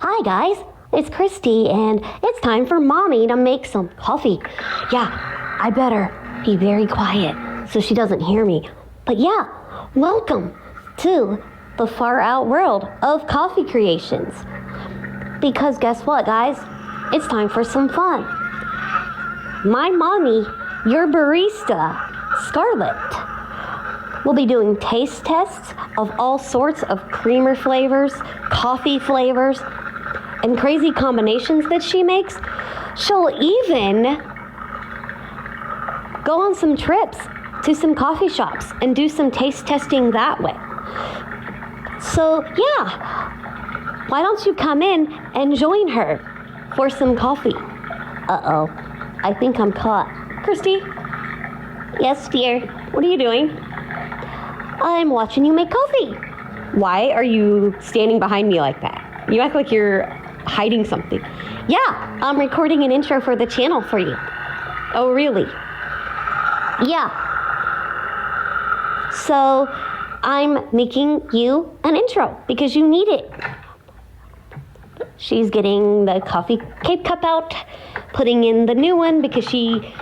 Hi guys, it's Christy and it's time for Mommy to make some coffee. Yeah, I better be very quiet so she doesn't hear me. But yeah, welcome to the far out world of coffee creations. Because guess what guys, it's time for some fun. My mommy, your barista, Scarlett, will be doing taste tests of all sorts of creamer flavors, coffee flavors, and crazy combinations that she makes. She'll even go on some trips to some coffee shops and do some taste testing that way. So yeah, why don't you come in and join her for some coffee? Uh-oh, I think I'm caught. Christy? Yes, dear. What are you doing? I'm watching you make coffee. Why are you standing behind me like that? You act like you're hiding something. Yeah, I'm recording an intro for the channel for you. Oh, really? Yeah. So, I'm making you an intro because you need it. She's getting the coffee K-cup out, putting in the new one because she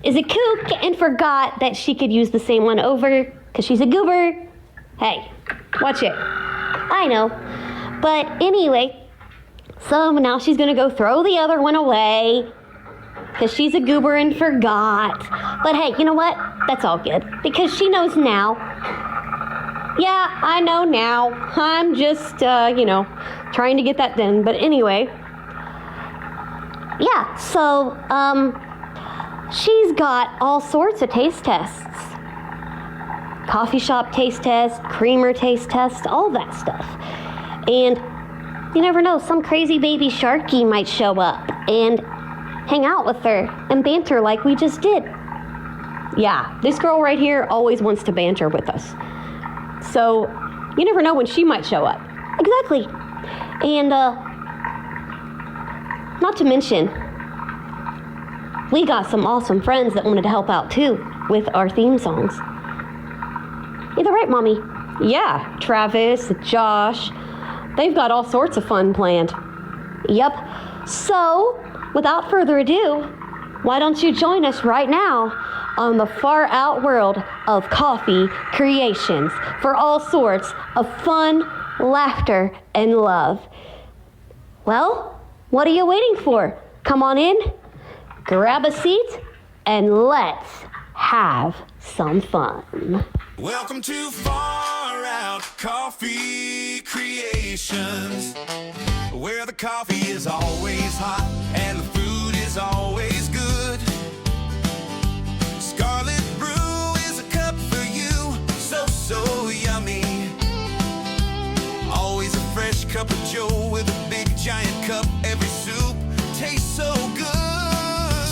is a kook and forgot that she could use the same one over because she's a goober. Hey, watch it. I know. But anyway, so now she's going to go throw the other one away because she's a goober and forgot. But hey, you know what? That's all good because she knows now. Yeah, I know now. I'm just, trying to get that done. But anyway, yeah, so she's got all sorts of taste tests. Coffee shop taste test, creamer taste test, all that stuff. And you never know, some crazy baby Sharky might show up and hang out with her and banter like we just did. Yeah, this girl right here always wants to banter with us. So you never know when she might show up. Exactly. And not to mention, we got some awesome friends that wanted to help out too with our theme songs. Either right, Mommy? Yeah, Travis, Josh, they've got all sorts of fun planned. Yep. So, without further ado, why don't you join us right now on the far out world of coffee creations for all sorts of fun, laughter, and love. Well, what are you waiting for? Come on in, grab a seat, and let's have some fun. Welcome to Far Out Coffee Creations, where the coffee is always hot and the food is always good. Scarlet Brew is a cup for you, so yummy. Always a fresh cup of joe with a big giant cup. Every soup tastes so good.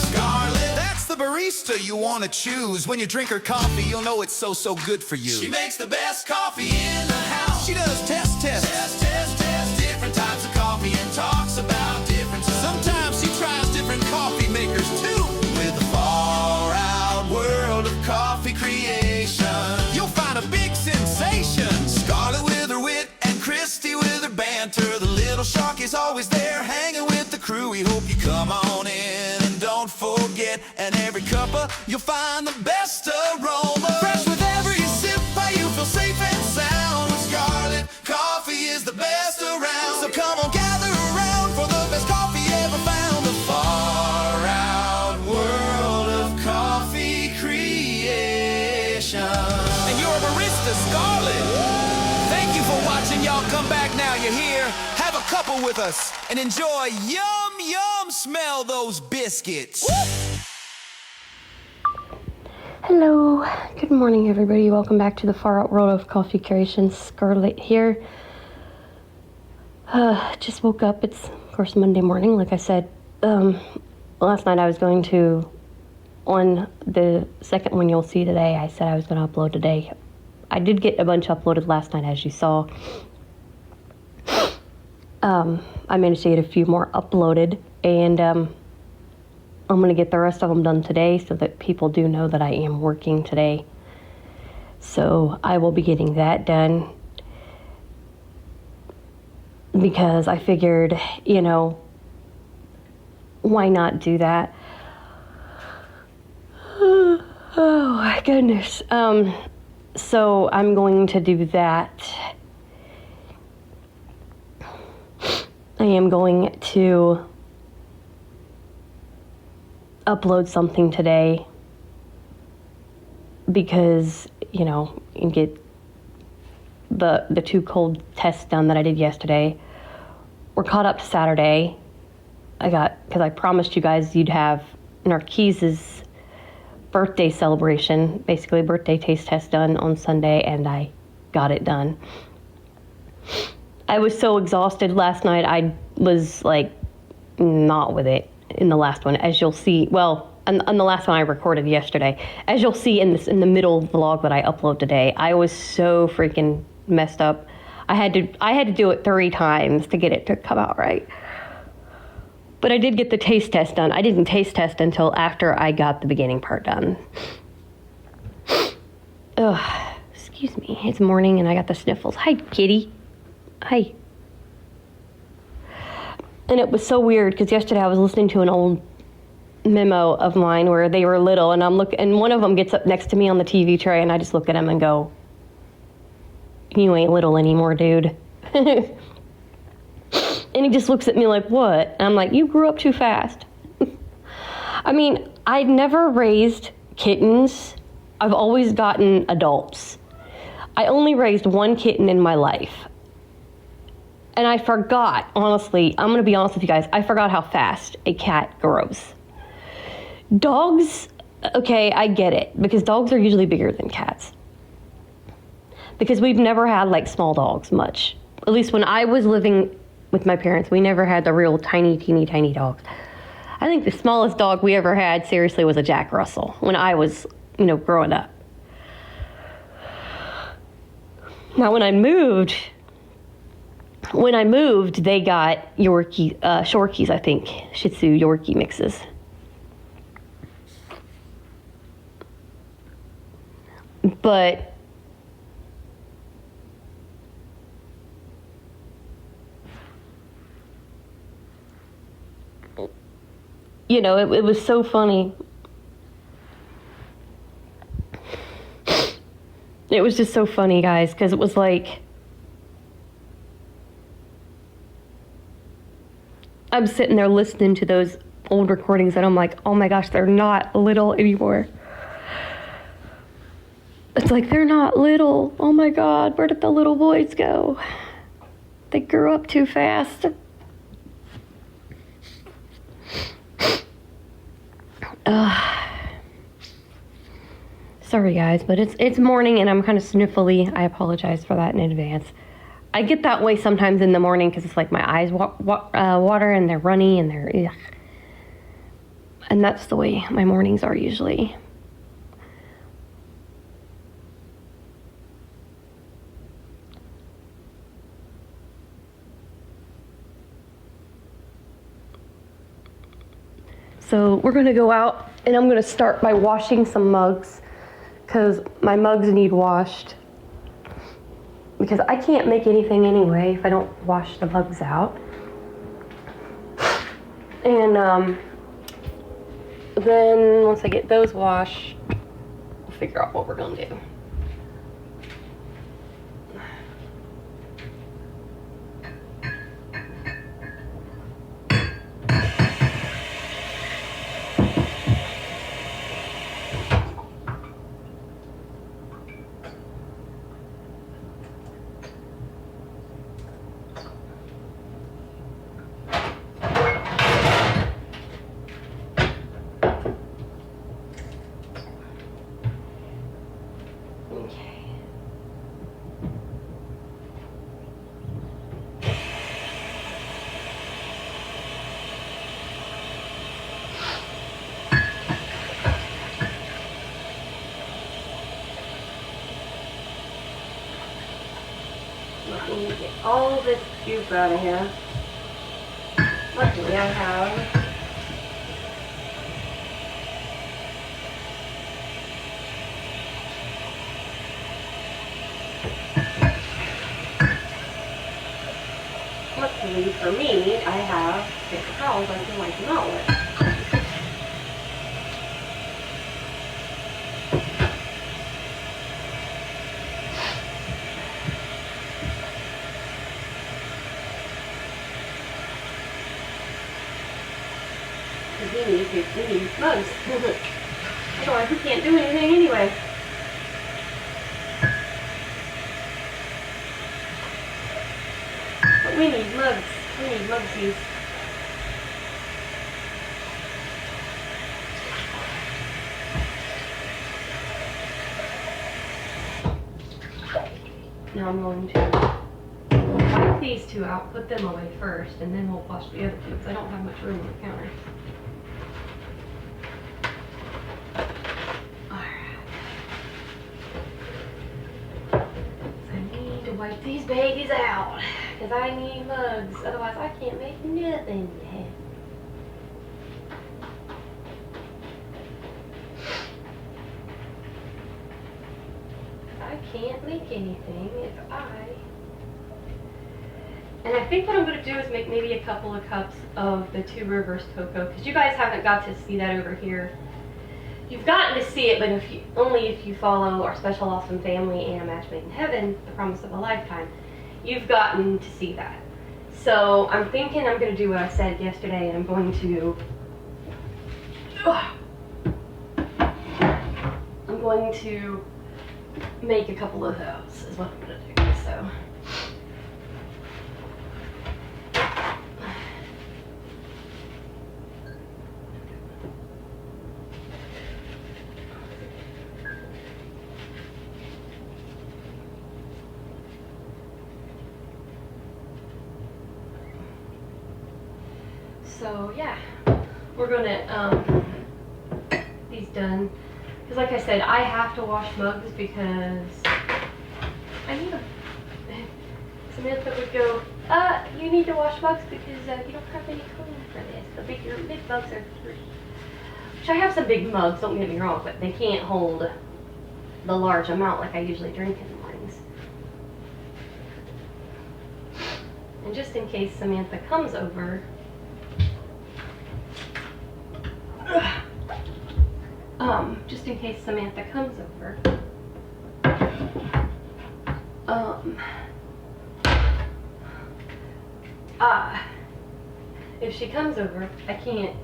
Scarlet, that's the barista you want to choose. When you drink her coffee, you'll know it's so good for you. She makes the best coffee in the house. She does test, different types of coffee and talks about different stuff. Sometimes she tries different coffee makers too. With the far out world of coffee creation, you'll find a big sensation. Scarlet with her wit and Christy with her banter. The little shark is always there hanging with the crew. We hope you come on in and don't forget. And every cuppa you'll find the best aroma. Fresh with every sip, how you feel safe and sound. With Scarlet, coffee is the best around. So come on, gather around for the best coffee ever found. The far out world of coffee creation. And you're a barista, Scarlet. Thank you for watching. Y'all come back now. You're here. Have a couple with us and enjoy. Yum, smell those biscuits. Woo! Hello, good morning everybody. Welcome back to the far out world of coffee creations. Scarlett here. Just woke up. It's of course Monday morning. Like I said, last night I was going to, on the second one you'll see today, I said I was going to upload today. I did get a bunch uploaded last night, as you saw. I managed to get a few more uploaded, and I'm going to get the rest of them done today so that people do know that I am working today. So I will be getting that done. because I figured, you know, why not do that? Oh my goodness. So I'm going to do that. I am going to upload something today because, you know, and get the 2 cold tests done that I did yesterday. We're caught up to Saturday. Because I promised you guys you'd have Narquise's birthday celebration, basically birthday taste test done on Sunday, and I got it done. I was so exhausted last night, I was like not with it in the last one, as you'll see. Well, on the last one I recorded yesterday, as you'll see in the middle vlog that I upload today, I was so freaking messed up. I had to do it 3 times to get it to come out right. But I did get the taste test done. I didn't taste test until after I got the beginning part done. Ugh, excuse me. It's morning and I got the sniffles. Hi, kitty. Hi. And it was so weird because yesterday I was listening to an old memo of mine where they were little, and and one of them gets up next to me on the TV tray, and I just look at him and go, "You ain't little anymore, dude." And he just looks at me like, "What?" And I'm like, "You grew up too fast." I mean, I'd never raised kittens. I've always gotten adults. I only raised 1 kitten in my life. And I forgot, honestly, I'm going to be honest with you guys, I forgot how fast a cat grows. Dogs, okay, I get it, because dogs are usually bigger than cats. Because we've never had, like, small dogs much. At least when I was living with my parents, we never had the real tiny, teeny, tiny dogs. I think the smallest dog we ever had, seriously, was a Jack Russell when I was, you know, growing up. Now, when I moved, they got Yorkie, Shorkies, I think, Shih Tzu Yorkie mixes. But you know, it was so funny. It was just so funny, guys, because it was like, I'm sitting there listening to those old recordings and I'm like, oh my gosh, they're not little anymore. It's like, they're not little. Oh my God, where did the little boys go? They grew up too fast. Sorry guys, but it's morning and I'm kind of sniffly. I apologize for that in advance. I get that way sometimes in the morning because it's like my eyes water and they're runny and they're ugh. And that's the way my mornings are usually. So we're going to go out and I'm going to start by washing some mugs because my mugs need washed. Because I can't make anything anyway if I don't wash the mugs out. And then once I get those washed, we'll figure out what we're going to do. Let me get all this goop out of here. Luckily I have luckily for me, I have paper towels I can wipe them out with. We need mugs. Otherwise we can't do anything anyway. But we need mugs. We need mugsies. Now I'm going to wipe these two out, put them away first, and then we'll wash the other two because I don't have much room on the counter. Wipe these babies out because I need mugs, otherwise I can't make nothing. I can't make anything if and I think what I'm going to do is make maybe a couple of cups of the Two Rivers cocoa, because you guys haven't got to see that over here. You've gotten to see it, but only if you follow our Special Awesome Family and A Match Made in Heaven, The Promise of a Lifetime, you've gotten to see that. So I'm thinking I'm going to do what I said yesterday, and I'm going to make a couple of those, is what I'm going to do. So. So yeah, we're gonna these done, because like I said, I have to wash mugs because I need them. Samantha would go, you need to wash mugs because you don't have any clean for this. The big mugs are free. Which I have some big mugs, don't get me wrong, but they can't hold the large amount like I usually drink in the mornings. And just in case Samantha comes over, just in case Samantha comes over, if she comes over, I can't,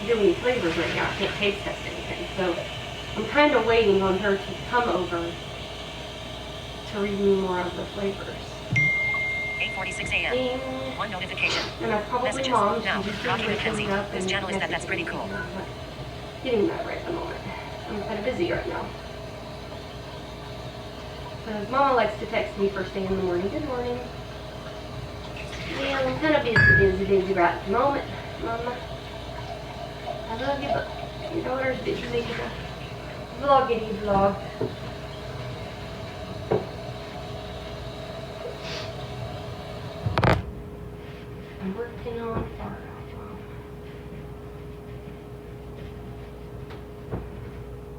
do any flavors right now. I can't taste test anything, so I'm kind of waiting on her to come over to read me more of the flavors. 8:46 a.m. One notification. And I probably Messages. mom. Now, Rocky Mackenzie. Whose channel is that? That's pretty cool. Getting that right at the moment. I'm kind of busy right now. Because Mama likes to text me first thing in the morning. Good morning. Yeah, I'm kind of busy right at the moment, Mama. I love you, but your daughter's busy. Vloggity vlog. I'm working on far out.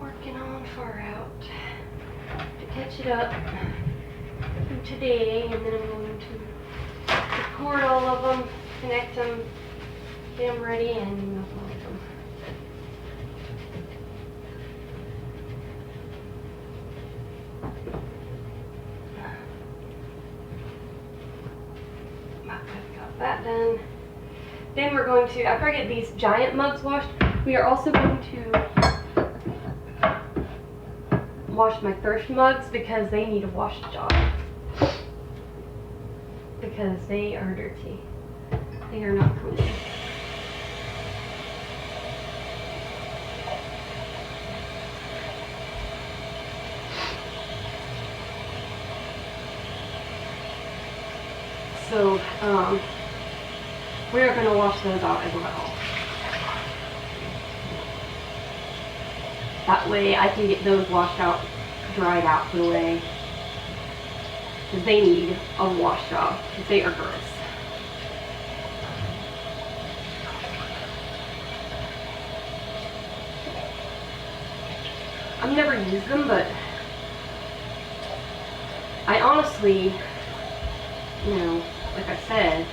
Working on far out to catch it up today, and then I'm going to record all of them, connect them, get them ready, and upload them. That done. Then we're going to, after I get these giant mugs washed, we are also going to wash my thrift mugs because they need a wash job. Because they are dirty. They are not clean. So, we are going to wash those out as well. That way I can get those washed out, dried out, put away. Because they need a wash job. Because they are gross. I've never used them, but I honestly, you know, like I said,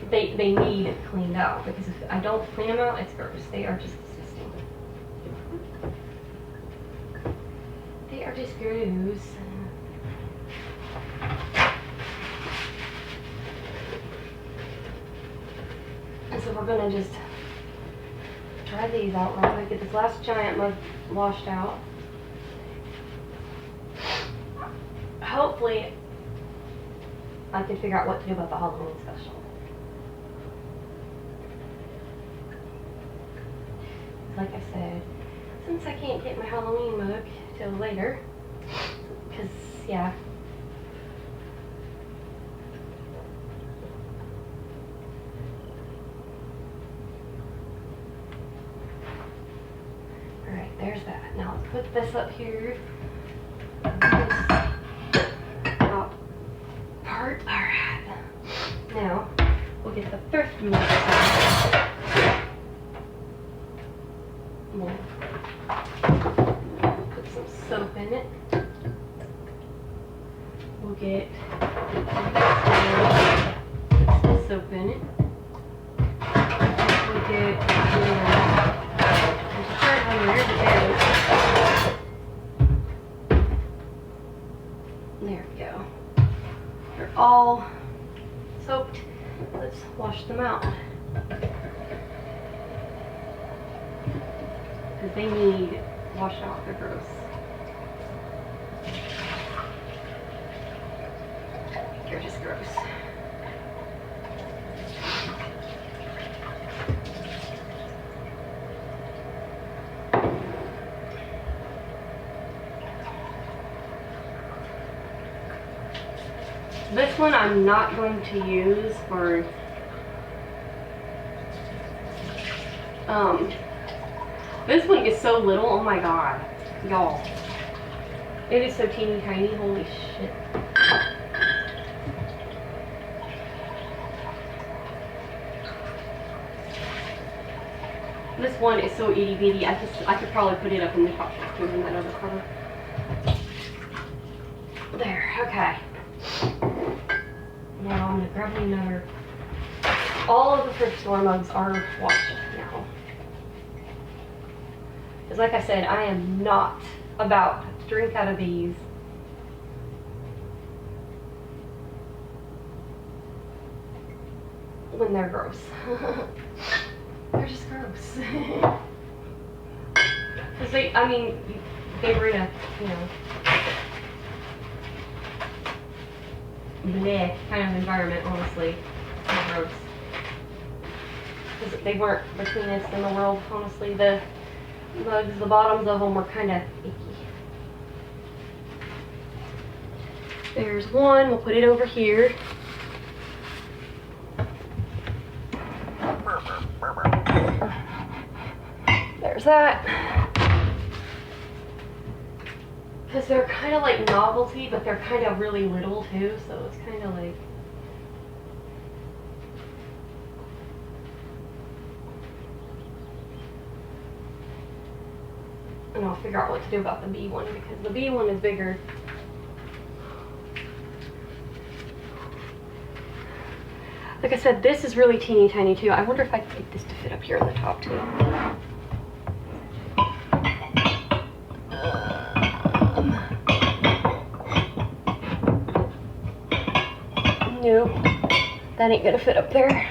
they need cleaned out, because if I don't clean them out, it's gross. They are just disgusting. They are just gross. And so we're gonna just try these out real quick. Get this last giant mug washed out. Hopefully, I can figure out what to do about the Halloween special. Like I said, since I can't get my Halloween mug till later, because, yeah. Alright, there's that. Now let's put this up here. This top part. Alright. Now, we'll get the thrift mug. We'll put some soap in it. We'll get the soap in it. We'll get there's a third one there. There we go. They're all soaked. Let's wash them out. Because they need washing out. They're gross. They're just gross. This one I'm not going to use for this one is so little, oh my god, y'all. It is so teeny tiny, holy shit. This one is so itty bitty, I could probably put it up in the top too in that other corner. There, okay. Now I'm gonna grab me another. All of the thrift store mugs are washed now. Because like I said, I am not about to drink out of these. When they're gross. They're just gross. Because they were in a, you know, bleh kind of environment, honestly. They're gross. Because they weren't the cleanest in the world, honestly. The mugs, the bottoms of them were kind of icky. There's one, we'll put it over here. There's that. Because they're kind of like novelty, but they're kind of really little too, so it's kind of like... And I'll figure out what to do about the B one, because the B one is bigger. Like I said, this is really teeny tiny too. I wonder if I can get this to fit up here on the top too. No, that ain't gonna fit up there.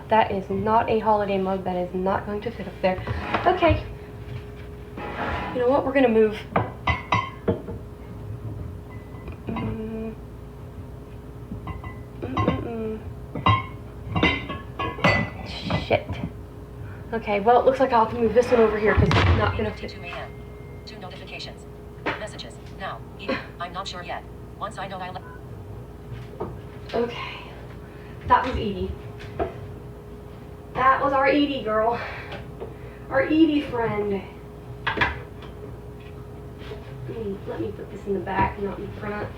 That is not a holiday mug. That is not going to fit up there. Okay. You know what? We're gonna move. Shit. Okay, well, it looks like I'll have to move this one over here because it's not gonna fit. 2 a.m. 2 notifications. Messages. Now. I'm not sure yet. Once I know I'll... Okay. That was Edie. That was our Edie girl. Our Edie friend. Let me put this in the back, not in the front.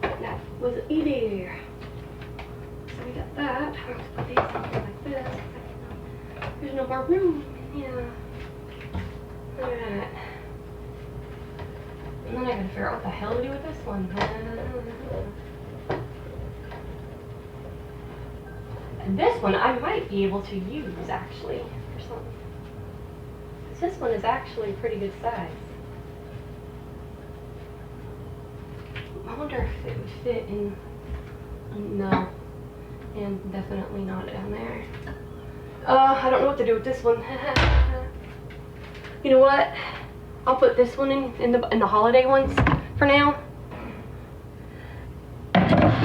That was Edie. So we got that. We're going to put these in here like this. There's no more room in here. Look at that. And then I gotta figure out what the hell to do with this one. And this one I might be able to use actually for something. This one is actually a pretty good size. I wonder if it would fit in. No. And definitely not down there. I don't know what to do with this one. You know what? I'll put this one in the holiday ones for now.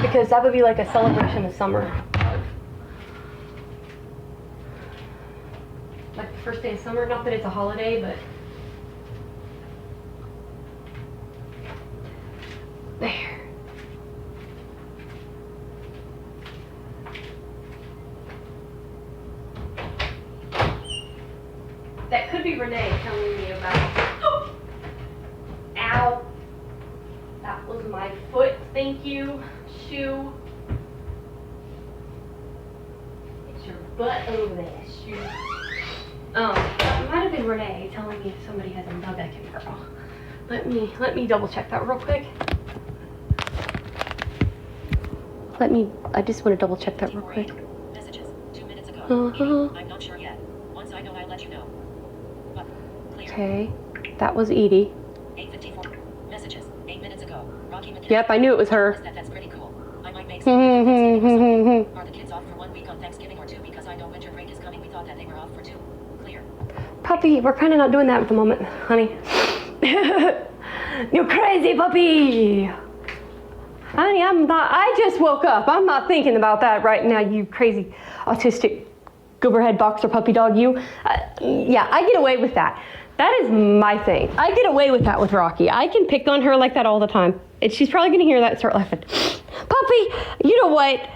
Because that would be like a celebration of summer. Like the first day of summer. Not that it's a holiday, but there. That could be Renee telling me about. Oh! Ow. That was my foot. Thank you. Shoe. Get your butt over there, shoe. That might have been Renee telling me if somebody has a Lubbock girl. Let me double check that real quick. I just want to double check that real quick. Messages 2 minutes ago. I'm not sure yet. Once I know, I'll let you know. But clear. Okay, that was Edie. 8:54. Messages 8 minutes ago. Rocky McKinnon. Yep, I knew it was her. That's pretty cool. I might make some. Are the kids off for 1 week on Thanksgiving or 2 because I know winter break is coming? We thought that they were off for 2. Clear. Puppy, we're kind of not doing that at the moment, honey. You crazy puppy! Honey, I just woke up. I'm not thinking about that right now, you crazy autistic gooberhead boxer puppy dog, you. Yeah, I get away with that. That is my thing. I get away with that with Rocky. I can pick on her like that all the time. And she's probably gonna hear that and start laughing. Puppy, you know what?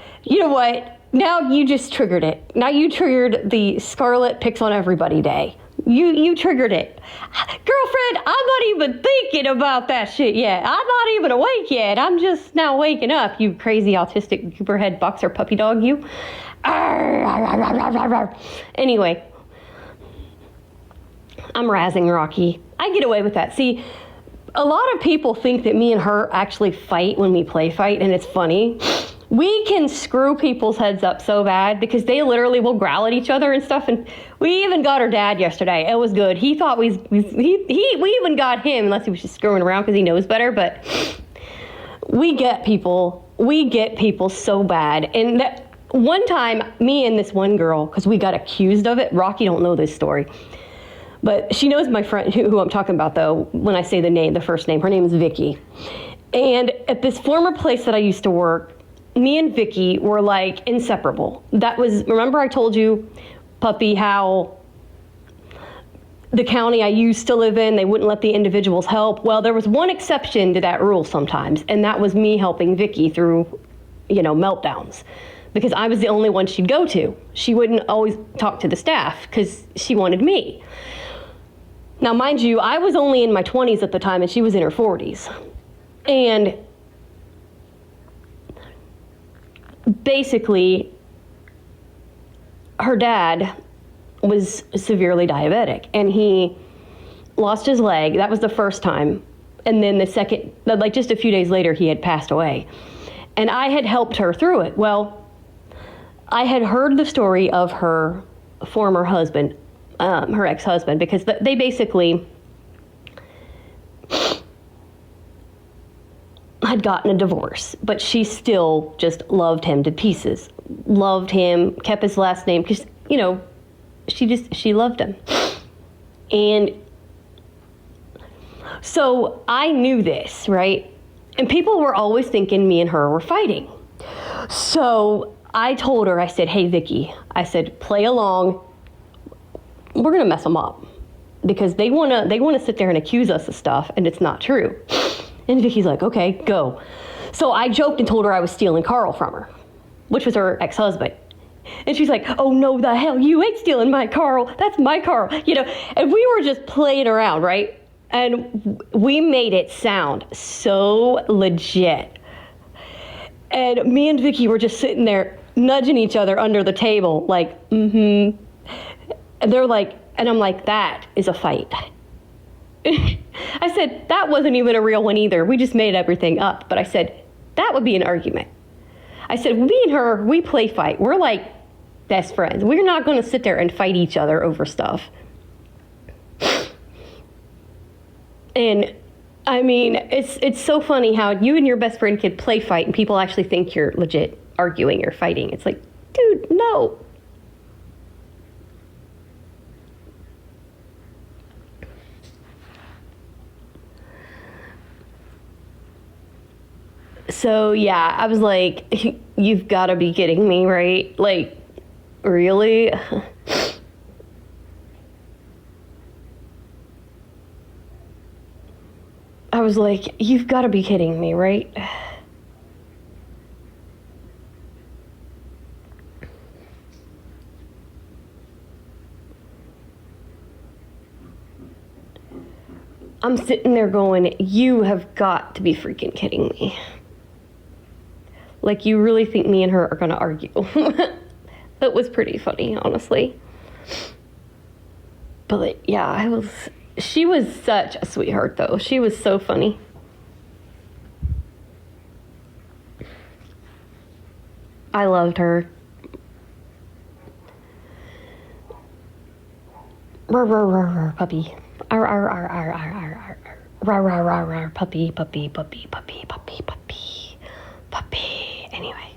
Now you just triggered it. Now you triggered the Scarlet picks on everybody day. You triggered it. Girlfriend, I'm not even thinking about that shit yet. I'm not even awake yet. I'm just now waking up, you crazy autistic gooberhead boxer puppy dog, you. Anyway, I'm razzing Rocky. I get away with that. See, a lot of people think that me and her actually fight when we play fight, and it's funny. We can screw people's heads up so bad because they literally will growl at each other and stuff. And we even got her dad yesterday. It was good. He thought we even got him, unless he was just screwing around because he knows better. But we get people so bad. And that one time, me and this one girl, because we got accused of it. Rocky don't know this story, but she knows my friend who I'm talking about though. When I say the first name, her name is Vicky. And at this former place that I used to work, me and Vicky were like inseparable. Remember I told you, Puppy, how the county I used to live in, they wouldn't let the individuals help. Well, there was one exception to that rule sometimes, and that was me helping Vicky through, meltdowns, because I was the only one she'd go to. She wouldn't always talk to the staff because she wanted me. Now, mind you, I was only in my 20s at the time, and she was in her 40s. And basically, her dad was severely diabetic, and he lost his leg. That was the first time. And then the second, just a few days later, he had passed away. And I had helped her through it. Well, I had heard the story of her former husband, her ex-husband, because they basically had gotten a divorce, but she still just loved him to pieces. Loved him, kept his last name, because, she loved him. And so I knew this, right? And people were always thinking me and her were fighting. So I told her, I said, hey, Vicky, I said, play along. We're going to mess them up because they want to sit there and accuse us of stuff, and it's not true. And Vicky's like, okay, go. So I joked and told her I was stealing Carl from her, which was her ex-husband. And she's like, oh, no, the hell, you ain't stealing my Carl. That's my Carl. And we were just playing around, right? And we made it sound so legit. And me and Vicky were just sitting there nudging each other under the table, like, And they're like, and I'm like, that is a fight. I said, that wasn't even a real one either. We just made everything up. But I said, that would be an argument. I said, me and her, we play fight. We're like best friends. We're not going to sit there and fight each other over stuff. And I mean, it's so funny how you and your best friend could play fight and people actually think you're legit arguing or fighting. It's like, dude, no. So yeah, I was like, you've got to be kidding me, right? Like, really? I was like, you've got to be kidding me, right? I'm sitting there going, you have got to be freaking kidding me. Like, you really think me and her are going to argue? That was pretty funny, honestly. But like, yeah, she was such a sweetheart, though. She was so funny. I loved her. Rah, rah, rah, rah, puppy. Arr, arr, arr, arr, arr, arr, arr. Rah, rah, rah, rah, puppy, puppy, puppy, puppy, puppy, puppy, puppy. Anyway.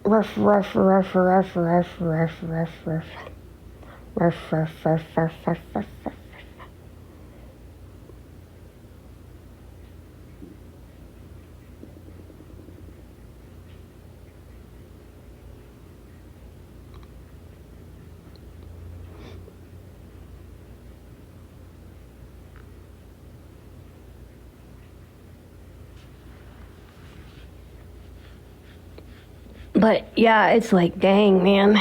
Ruff, ruff, ruff, ruff, ruff, ruff, ruff, ruff. Ruff, ruff, ruff, ruff, ruff, ruff, ruff. But yeah, it's like, dang, man.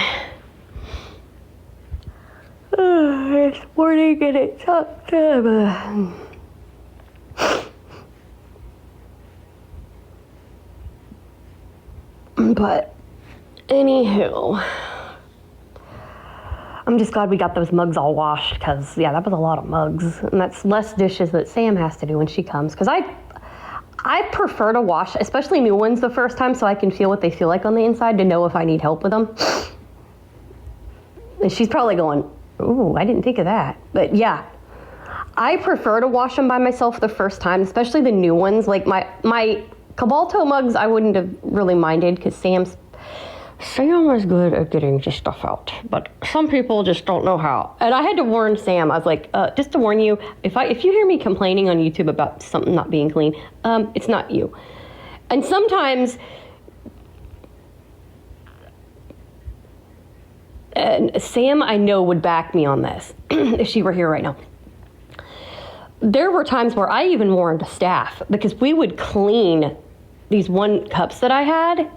It's morning and it's October. But anywho, I'm just glad we got those mugs all washed because, yeah, that was a lot of mugs. And that's less dishes that Sam has to do when she comes. Because I prefer to wash, especially new ones the first time so I can feel what they feel like on the inside to know if I need help with them. And she's probably going, ooh, I didn't think of that. But yeah, I prefer to wash them by myself the first time, especially the new ones. Like my Cabalto mugs, I wouldn't have really minded because Sam was good at getting just stuff out. But some people just don't know how. And I had to warn Sam. I was like, just to warn you, if you hear me complaining on YouTube about something not being clean, it's not you. And sometimes, and Sam, I know, would back me on this if she were here right now. There were times where I even warned staff because we would clean these one cups that I had,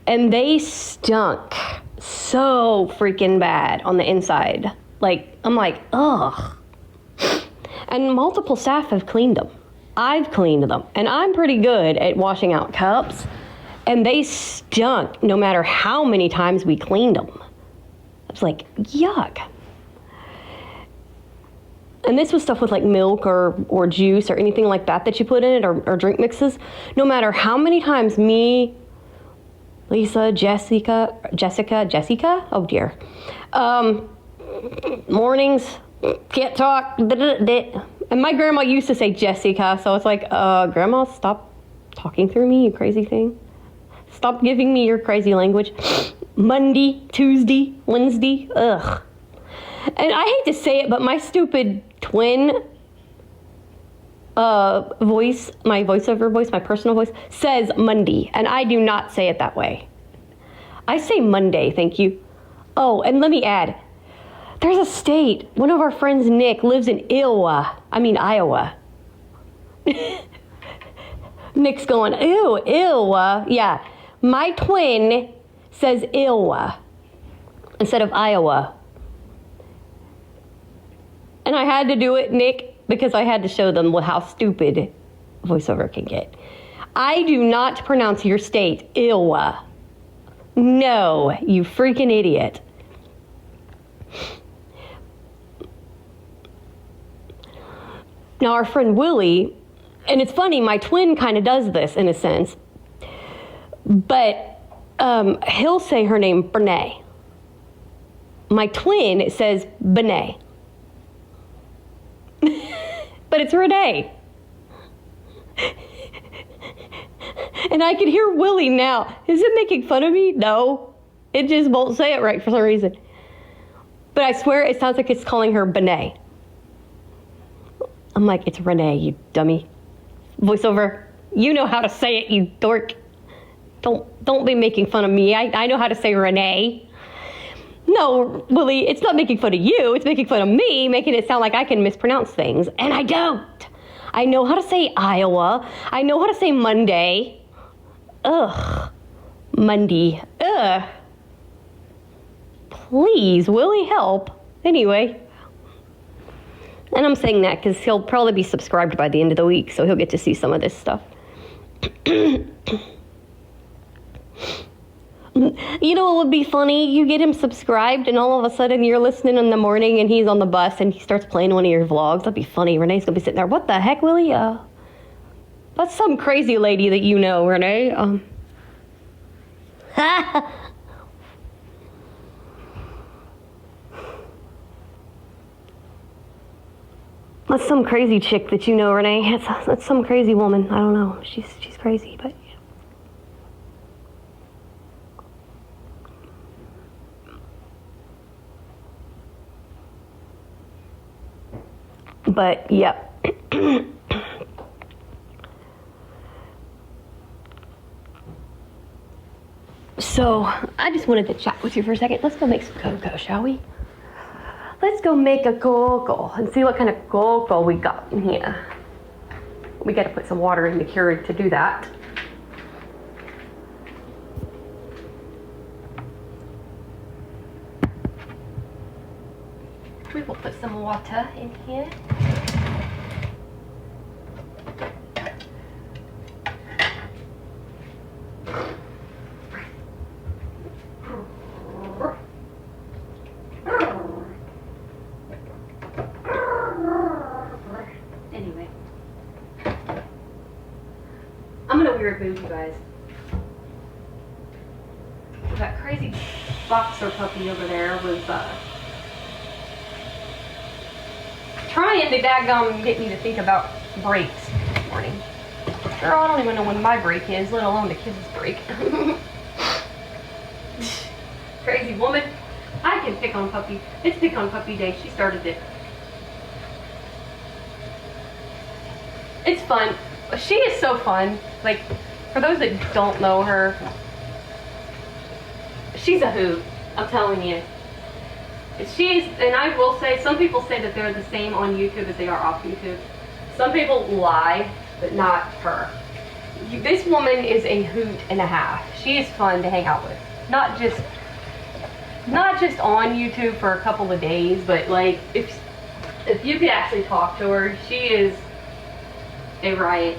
and they stunk so freaking bad on the inside. Like, I'm like, ugh. And multiple staff have cleaned them. I've cleaned them. And I'm pretty good at washing out cups. And they stunk no matter how many times we cleaned them. I was like, yuck. And this was stuff with like milk or juice or anything like that you put in it or drink mixes. No matter how many times me, Lisa, Jessica, oh dear. Mornings, can't talk. And my grandma used to say Jessica, so it's like, Grandma, stop talking through me, you crazy thing. Stop giving me your crazy language. Monday, Tuesday, Wednesday, ugh. And I hate to say it, but my stupid twin voice, my voiceover voice, my personal voice, says Monday, and I do not say it that way. I say Monday, thank you. Oh, and let me add, there's a state, one of our friends, Nick, lives in Iowa. Nick's going, ew, Iowa. Yeah, my twin says Iowa instead of Iowa. And I had to do it, Nick, because I had to show them how stupid voiceover can get. I do not pronounce your state Iowa. No, you freaking idiot. Now, our friend Willie, and it's funny, my twin kind of does this in a sense, but he'll say her name Brene. My twin says Benet. But it's Renee. And I can hear Willie now. Is it making fun of me? No. It just won't say it right for some reason. But I swear it sounds like it's calling her Benet. I'm like, it's Renee, you dummy. Voiceover, you know how to say it, you dork. Don't be making fun of me. I know how to say Renee. No, Willie, it's not making fun of you. It's making fun of me, making it sound like I can mispronounce things. And I don't. I know how to say Iowa. I know how to say Monday. Ugh. Monday. Ugh. Please, Willie, help. Anyway. And I'm saying that because he'll probably be subscribed by the end of the week, so he'll get to see some of this stuff. You know what would be funny? You get him subscribed, and all of a sudden you're listening in the morning, and he's on the bus, and he starts playing one of your vlogs. That'd be funny. Renee's gonna be sitting there. What the heck, Willie? That's some crazy lady that you know, Renee. That's some crazy chick that you know, Renee. That's some crazy woman. I don't know. She's crazy, but. But, yep. So, I just wanted to chat with you for a second. Let's go make some cocoa, shall we? Let's go make a cocoa and see what kind of cocoa we got in here. We got to put some water in the Keurig to do that. We will put some water in here. Anyway, I'm in a weird mood, you guys. That crazy boxer puppy over there was trying to daggum get me to think about breaks this morning. Girl, I don't even know when my break is, let alone the kids' break. Crazy woman. I can pick on Puppy. It's pick on Puppy Day. She started it. It's fun. She is so fun. Like, for those that don't know her, she's a hoot. I'm telling you. And I will say, some people say that they're the same on YouTube as they are off YouTube. Some people lie, but not her. This woman is a hoot and a half. She is fun to hang out with. Not just on YouTube for a couple of days, but like if you could actually talk to her, she is a riot.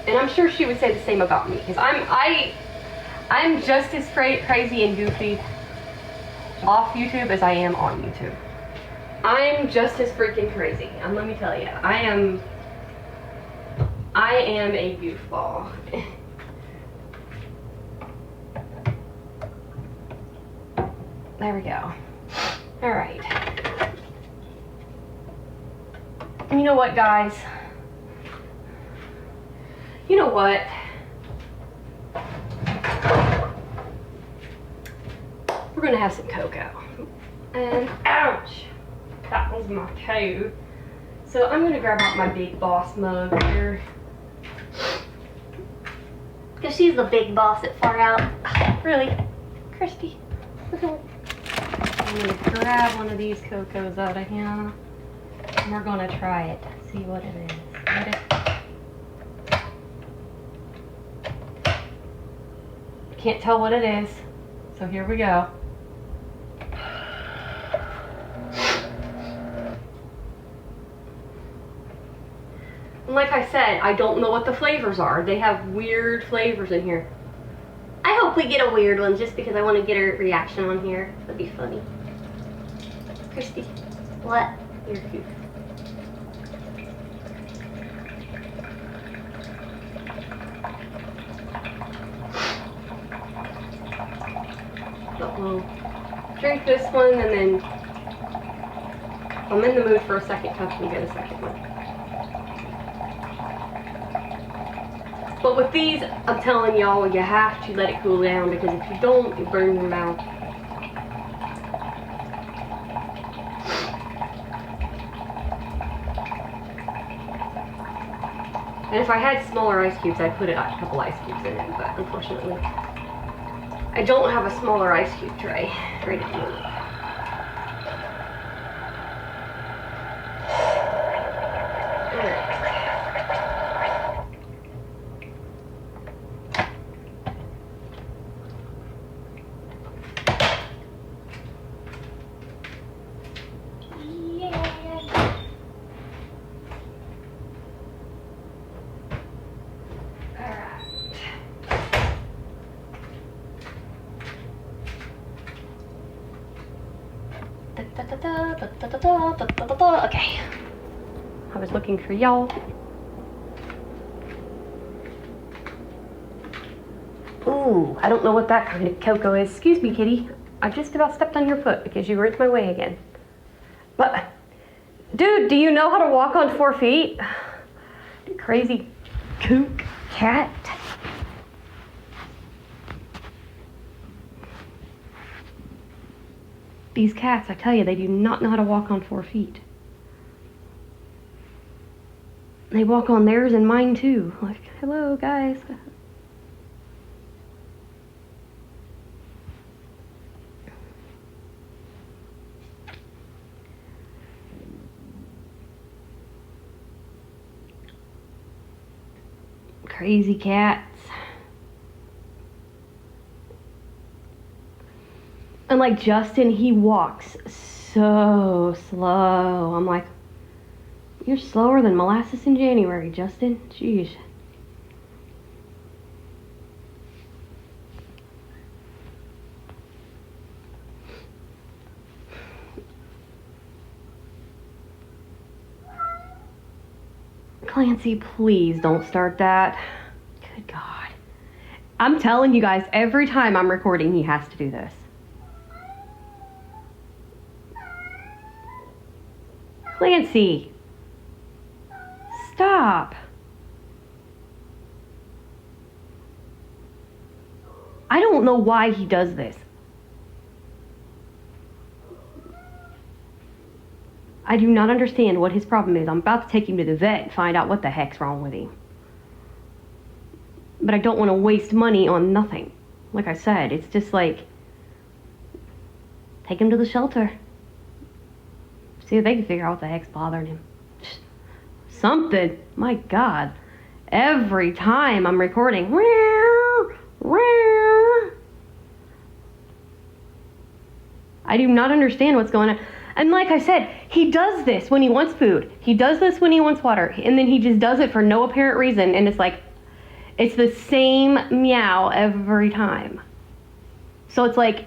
And I'm sure she would say the same about me, because I'm just as crazy and goofy off YouTube as I am on YouTube. I'm just as freaking crazy. And let me tell you, I am a goofball. There we go. All right. You know what, guys? You know what? We're gonna have some cocoa. And ouch! That was my toe. So I'm gonna grab out my Big Boss mug here. Because she's the big boss at Far Out. Really? Crispy. I'm gonna grab one of these cocos out of here. And we're gonna try it. See what it is. Ready? Can't tell what it is. So here we go. said, I don't know what the flavors are. They have weird flavors in here. I hope we get a weird one just because I want to get her reaction on here. That'd be funny. Christy. What? You're cute. But we'll drink this one and then I'm in the mood for a second cup and get a second one. But with these, I'm telling y'all, you have to let it cool down because if you don't, you burn your mouth. And if I had smaller ice cubes, I'd put a couple ice cubes in it, but unfortunately, I don't have a smaller ice cube tray right at the moment. Okay. I was looking for y'all. Ooh, I don't know what that kind of cocoa is. Excuse me, kitty. I just about stepped on your foot because you were in my way again. But, dude, do you know how to walk on 4 feet? You crazy kook cat. These cats, I tell you, they do not know how to walk on 4 feet. They walk on theirs and mine too. Like, hello, guys. Crazy cats. And like Justin, he walks so slow. I'm like, you're slower than molasses in January, Justin. Jeez. Clancy, please don't start that. Good God. I'm telling you guys, every time I'm recording, he has to do this. Clancy, stop. I don't know why he does this. I do not understand what his problem is. I'm about to take him to the vet and find out what the heck's wrong with him. But I don't want to waste money on nothing. Like I said, it's just like, take him to the shelter. See if they can figure out what the heck's bothering him. Something. My God. Every time I'm recording. I do not understand what's going on. And like I said, he does this when he wants food. He does this when he wants water. And then he just does it for no apparent reason. And it's like, it's the same meow every time. So it's like,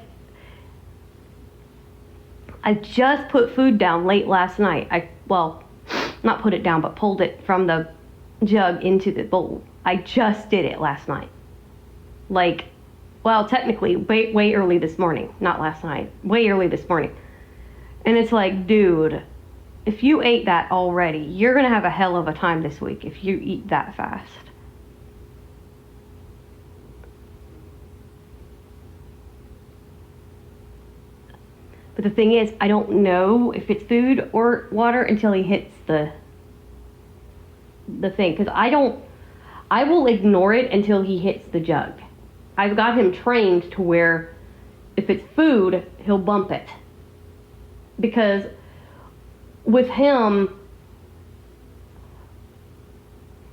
I just put food down late last night. Well, not put it down, but pulled it from the jug into the bowl. I just did it last night. Like, well, technically, way early this morning. Not last night. Way early this morning. And it's like, dude, if you ate that already, you're going to have a hell of a time this week if you eat that fast. But the thing is, I don't know if it's food or water until he hits the thing. Because I will ignore it until he hits the jug. I've got him trained to where if it's food, he'll bump it. Because with him,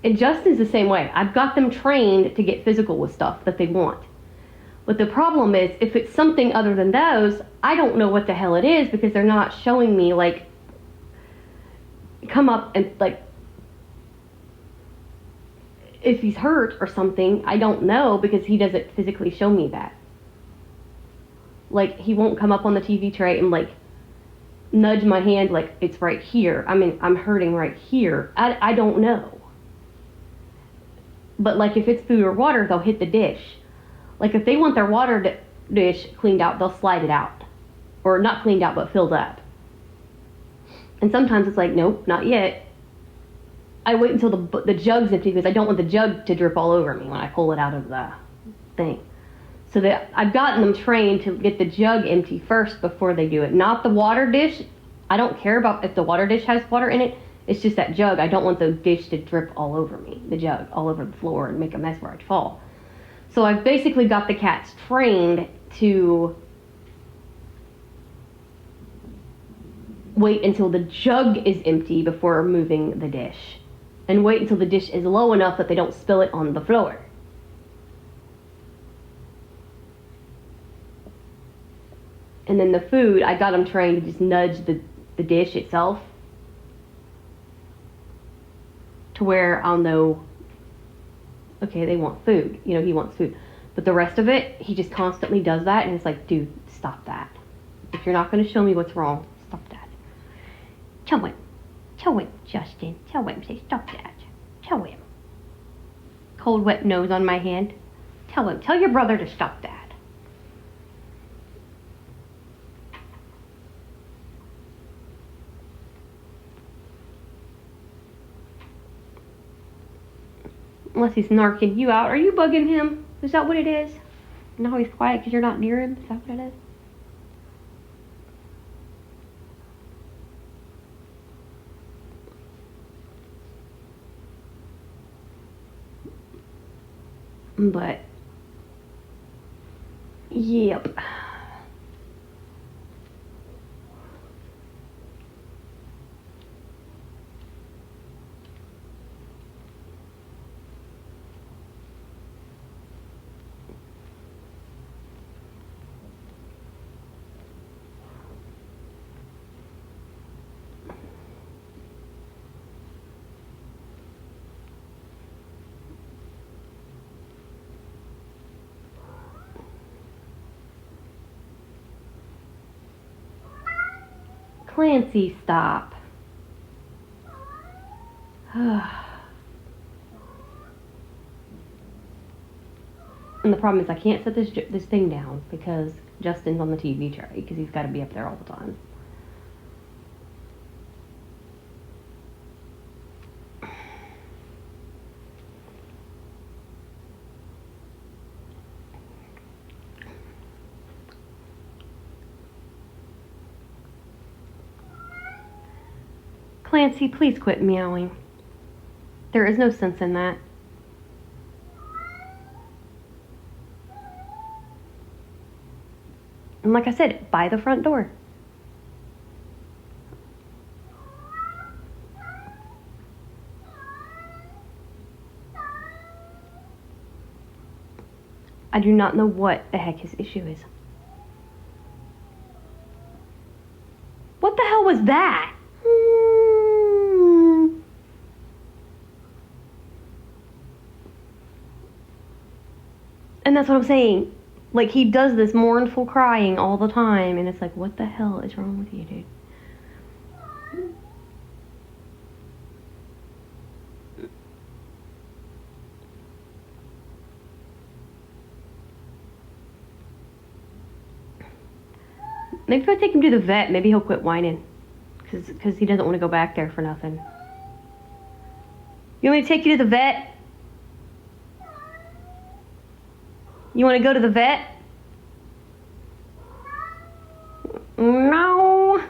and Justin's the same way. I've got them trained to get physical with stuff that they want. But the problem is, if it's something other than those, I don't know what the hell it is because they're not showing me, like, come up and, like, if he's hurt or something, I don't know because he doesn't physically show me that. Like, he won't come up on the TV tray and, like, nudge my hand like it's right here. I mean, I'm hurting right here. I don't know. But, like, if it's food or water, they'll hit the dish. Like, if they want their water dish cleaned out, they'll slide it out. Or not cleaned out, but filled up. And sometimes it's like, nope, not yet. I wait until the jug's empty because I don't want the jug to drip all over me when I pull it out of the thing. So that I've gotten them trained to get the jug empty first before they do it. Not the water dish. I don't care about if the water dish has water in it. It's just that jug. I don't want the dish to drip all over me, the jug, all over the floor and make a mess where I'd fall. So I've basically got the cats trained to wait until the jug is empty before moving the dish. And wait until the dish is low enough that they don't spill it on the floor. And then the food, I got them trained to just nudge the dish itself to where I'll know, okay, they want food. You know, he wants food. But the rest of it, he just constantly does that, and it's like, dude, stop that. If you're not going to show me what's wrong, stop that. Tell him. Tell him, Justin. Tell him. Say, stop that. Tell him. Cold, wet nose on my hand. Tell him. Tell your brother to stop that. Unless he's narking you out. Are you bugging him? Is that what it is? No, he's quiet because you're not near him? Is that what it is? But, yep. Clancy, stop. And the problem is I can't set this thing down because Justin's on the TV tray because he's got to be up there all the time. Clancy, please quit meowing. There is no sense in that. And like I said, by the front door. I do not know what the heck his issue is. What the hell was that? And that's what I'm saying. Like, he does this mournful crying all the time, and it's like, what the hell is wrong with you, dude? Maybe if I take him to the vet, maybe he'll quit whining. Because he doesn't want to go back there for nothing. You want me to take you to the vet? You want to go to the vet? No.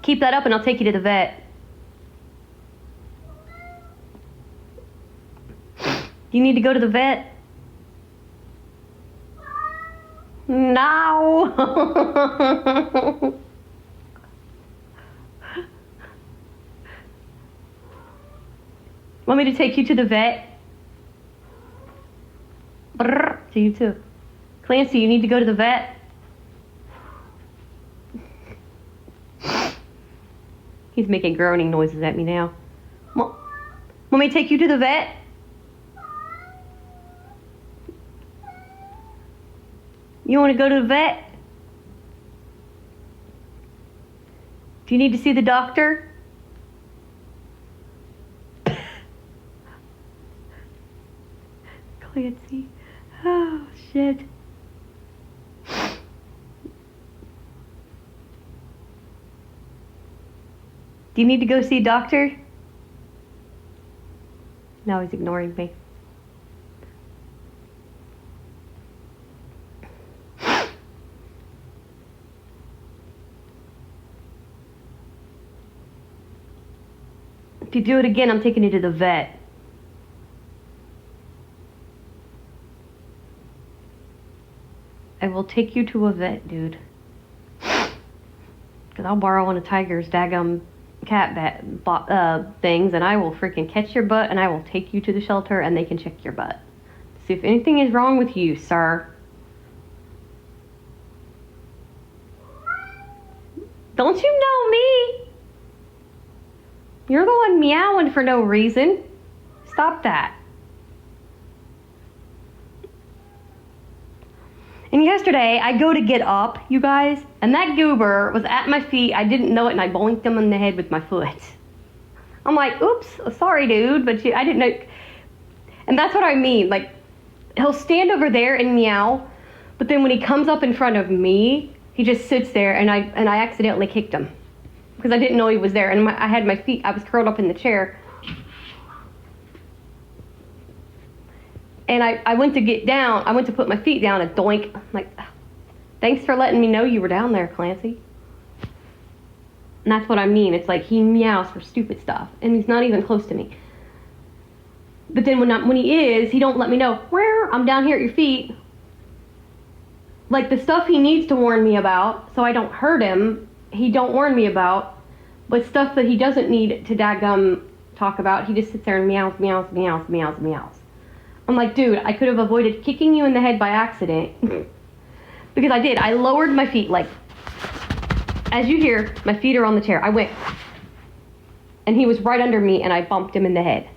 Keep that up and I'll take you to the vet. You need to go to the vet? No. Want me to take you to the vet? Brrr, to you too. Clancy, you need to go to the vet? He's making groaning noises at me now. Want me to take you to the vet? You want to go to the vet? Do you need to see the doctor? Clancy. Oh, shit. Do you need to go see a doctor? No, he's ignoring me. If you do it again, I'm taking you to the vet. I will take you to a vet, dude. Because I'll borrow one of Tiger's daggum cat things, and I will freaking catch your butt, and I will take you to the shelter, and they can check your butt. See if anything is wrong with you, sir. Don't you know me? You're the one meowing for no reason. Stop that. And yesterday, I go to get up, you guys, and that goober was at my feet. I didn't know it, and I boinked him in the head with my foot. I'm like, oops, sorry, dude, but I didn't know. And that's what I mean. Like, he'll stand over there and meow, but then when he comes up in front of me, he just sits there, and I accidentally kicked him because I didn't know he was there. And I had my feet, I was curled up in the chair. And I went to get down, I went to put my feet down and doink. I'm like, thanks for letting me know you were down there, Clancy. And that's what I mean. It's like he meows for stupid stuff, and he's not even close to me. But then when he is, he don't let me know, where I'm down here at your feet. Like the stuff he needs to warn me about, so I don't hurt him, he don't warn me about. But stuff that he doesn't need to daggum talk about, he just sits there and meows, meows, meows, meows, meows. I'm like, dude, I could have avoided kicking you in the head by accident. Because I did. I lowered my feet, like, as you hear, my feet are on the chair. I went, and he was right under me, and I bumped him in the head.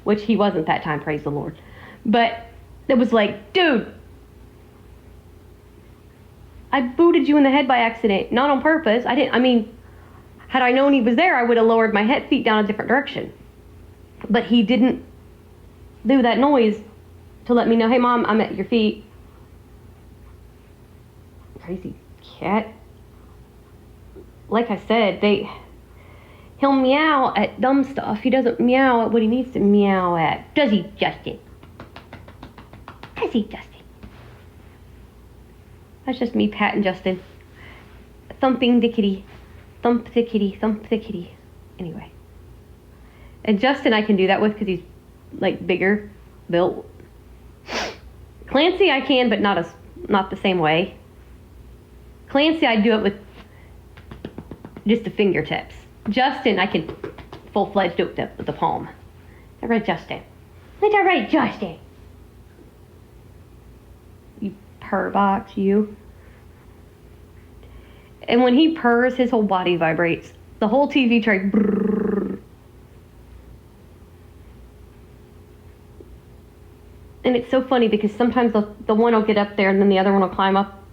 Which he wasn't that time, praise the Lord. But it was like, dude, I booted you in the head by accident, not on purpose. Had I known he was there, I would have lowered my feet down a different direction. But he didn't do that noise to let me know, hey mom, I'm at your feet. Crazy cat. Like I said, he'll meow at dumb stuff. He doesn't meow at what he needs to meow at. Does he, Justin? Does he, Justin? That's just me patting Justin. Thumping the kitty. Thump the kitty, thump the kitty. Anyway. And Justin I can do that with because he's like bigger built. Clancy I can, but not the same way. Clancy I do it with just the fingertips. Justin I can full-fledged do it with the palm. All right, Justin. That's all right, Justin. You purr box, you. And when he purrs, his whole body vibrates. The whole TV tray. Brrr. And it's so funny because sometimes the one will get up there and then the other one will climb up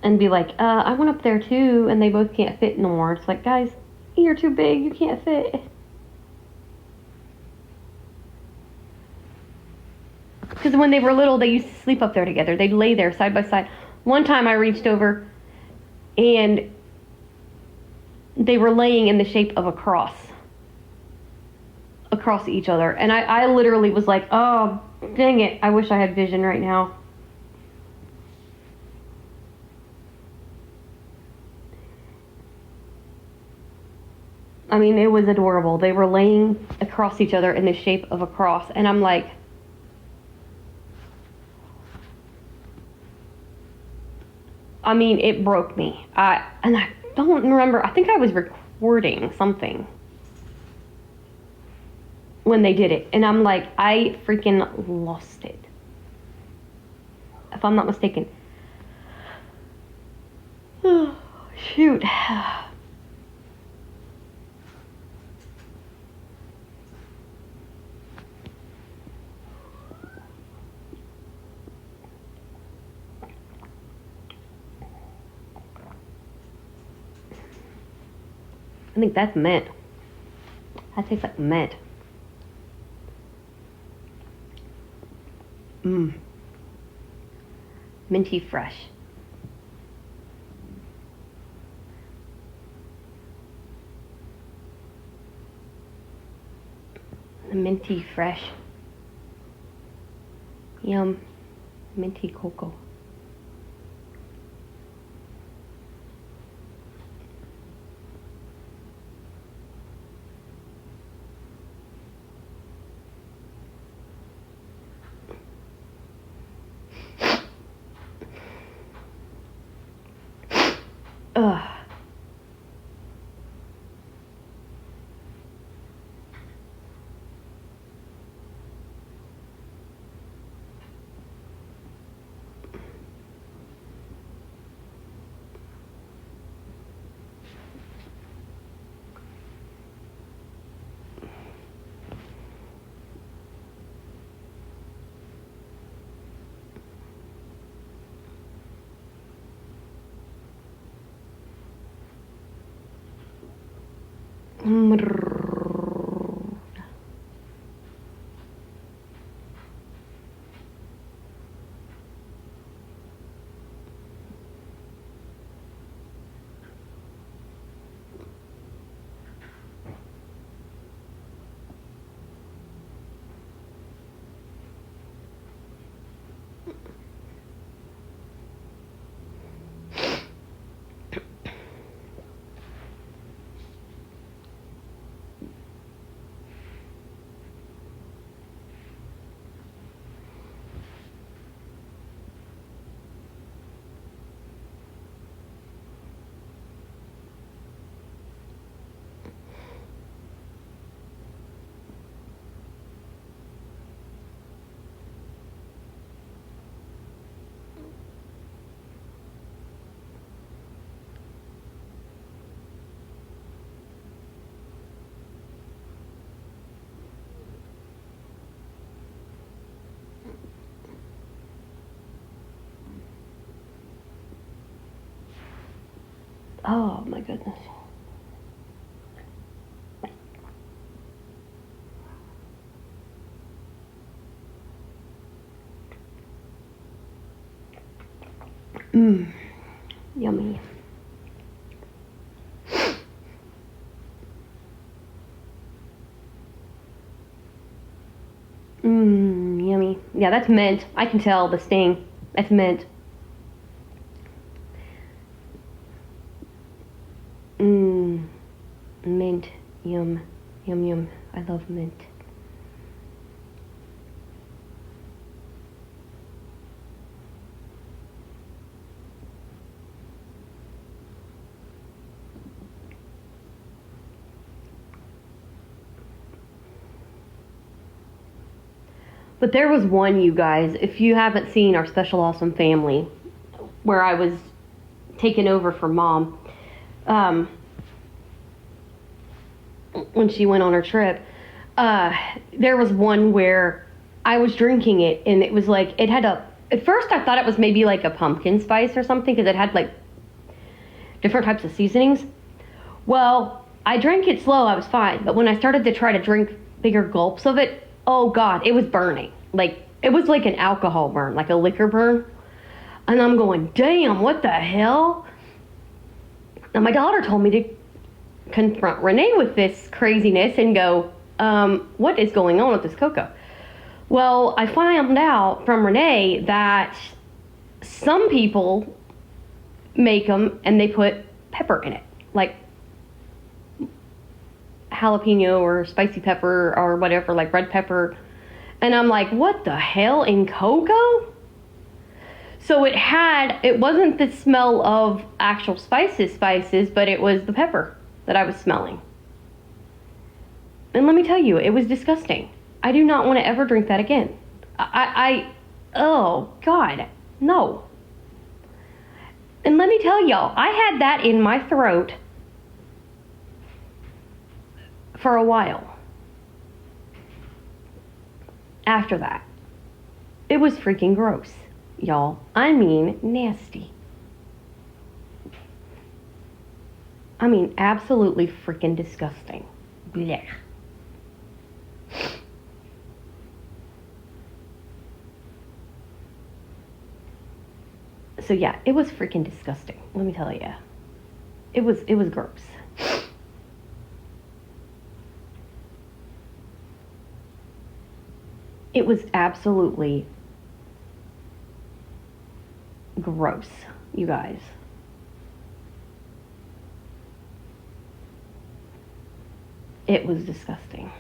and be like, I went up there too, and they both can't fit no more. It's like, guys, you're too big, you can't fit. Because when they were little, they used to sleep up there together. They'd lay there side by side. One time I reached over and they were laying in the shape of a cross across each other. And I literally was like, oh, dang it. I wish I had vision right now. I mean, it was adorable. They were laying across each other in the shape of a cross. And I'm like, I mean, it broke me. And I don't remember. I think I was recording something when they did it. And I'm like, I freaking lost it. If I'm not mistaken. Oh, shoot. I think that's mint. That tastes like mint. Mmm. Minty fresh. The minty fresh. Yum. Minty cocoa. Ugh. Oh my goodness. Mmm. Yummy. Mmm, yummy. Yeah, that's mint. I can tell the sting. That's mint. Mmm. Mint. Yum. Yum, yum. I love mint. But there was one, you guys, if you haven't seen our Special Awesome Family, where I was taken over for Mom, when she went on her trip, there was one where I was drinking it, and it was like, it had at first I thought it was maybe like a pumpkin spice or something, because it had like different types of seasonings. Well, I drank it slow, I was fine, but when I started to try to drink bigger gulps of it, oh God, it was burning. Like, it was like an alcohol burn, like a liquor burn. And I'm going, damn, what the hell? And my daughter told me to confront Renee with this craziness and go, what is going on with this cocoa? Well, I found out from Renee that some people make them and they put pepper in it, like jalapeno or spicy pepper or whatever, like red pepper. And I'm like, what the hell, in cocoa? So it wasn't the smell of actual spices, but it was the pepper that I was smelling. And let me tell you, it was disgusting. I do not want to ever drink that again. Oh God, no. And let me tell y'all, I had that in my throat for a while. After that, it was freaking gross, y'all. I mean, nasty. I mean, absolutely freaking disgusting. Blech. So yeah, it was freaking disgusting. Let me tell you, it was gross. It was absolutely gross, you guys. It was disgusting.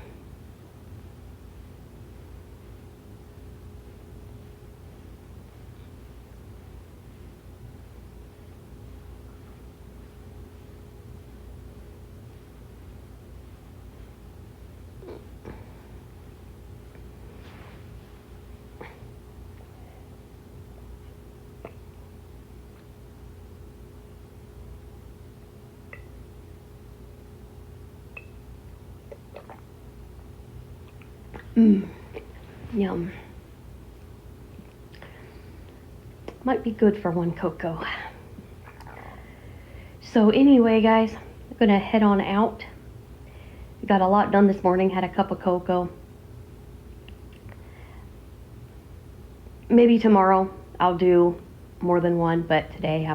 Yum. Might be good for one cocoa. So anyway, guys, I'm gonna head on out. We got a lot done this morning, had a cup of cocoa. Maybe tomorrow I'll do more than one, but today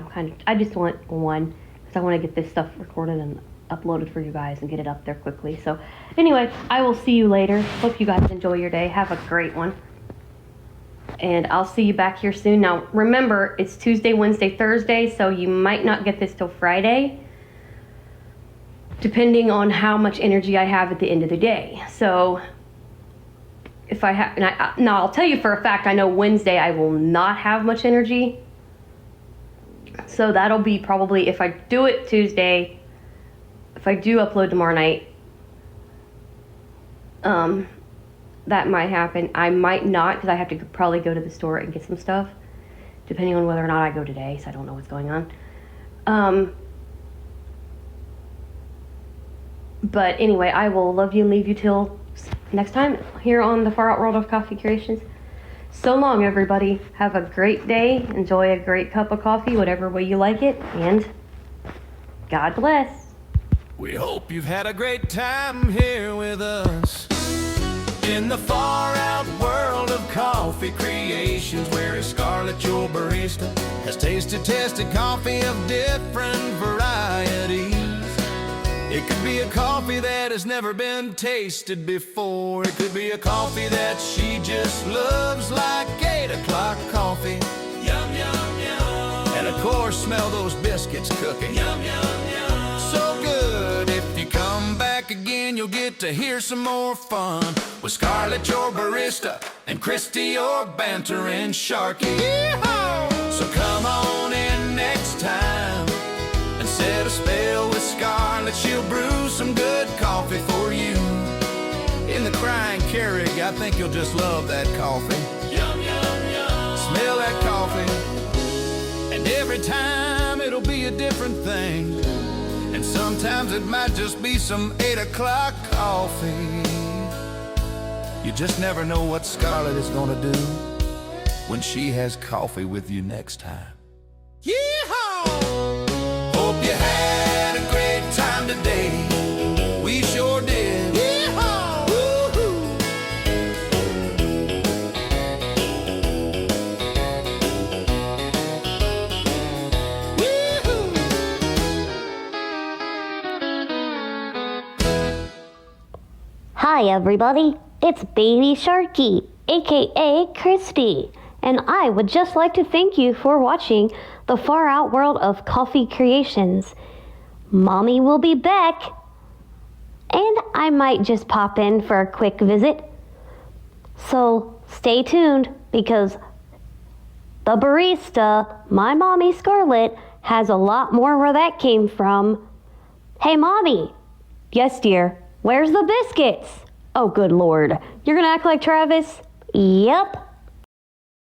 I just want one because I want to get this stuff recorded and uploaded for you guys and get it up there quickly. So anyway, I will see you later. Hope you guys enjoy your day. Have a great one. And I'll see you back here soon. Now remember, it's Tuesday, Wednesday, Thursday, so you might not get this till Friday, depending on how much energy I have at the end of the day. So if I have, now I'll tell you for a fact, I know Wednesday I will not have much energy. So that'll be probably, if I do it Tuesday, if I do upload tomorrow night, that might happen. I might not, because I have to probably go to the store and get some stuff, depending on whether or not I go today, so I don't know what's going on. But anyway, I will love you and leave you till next time here on the Far Out World of Coffee Creations. So long, everybody. Have a great day. Enjoy a great cup of coffee, whatever way you like it, and God bless. We hope you've had a great time here with us in the far out world of coffee creations, where Scarlett, your barista, has tasted, tested coffee of different varieties. It could be a coffee that has never been tasted before. It could be a coffee that she just loves, like 8 o'clock coffee. Yum, yum, yum. And of course, smell those biscuits cooking. Yum, yum, yum. So good. If you come back again, you'll get to hear some more fun with Scarlett, your barista, and Christy, your bantering Sharky. Yeehaw! So come on in next time and set a spell with Scarlett. She'll brew some good coffee for you. In the Crying Keurig, I think you'll just love that coffee. Yum, yum, yum. Smell that coffee, and every time it'll be a different thing. And sometimes it might just be some 8 o'clock coffee. You just never know what Scarlett is gonna do when she has coffee with you next time. Yeehaw! Hope you had a great time today. We sure did. Yeehaw! Woo-hoo! Woo-hoo! Hi, everybody. It's Baby Sharky, aka Christy, and I would just like to thank you for watching the Far Out World of Coffee Creations. Mommy will be back, and I might just pop in for a quick visit. So stay tuned, because the barista, my mommy Scarlett, has a lot more where that came from. Hey, Mommy. Yes, dear. Where's the biscuits? Oh, good Lord. You're gonna act like Travis? Yep.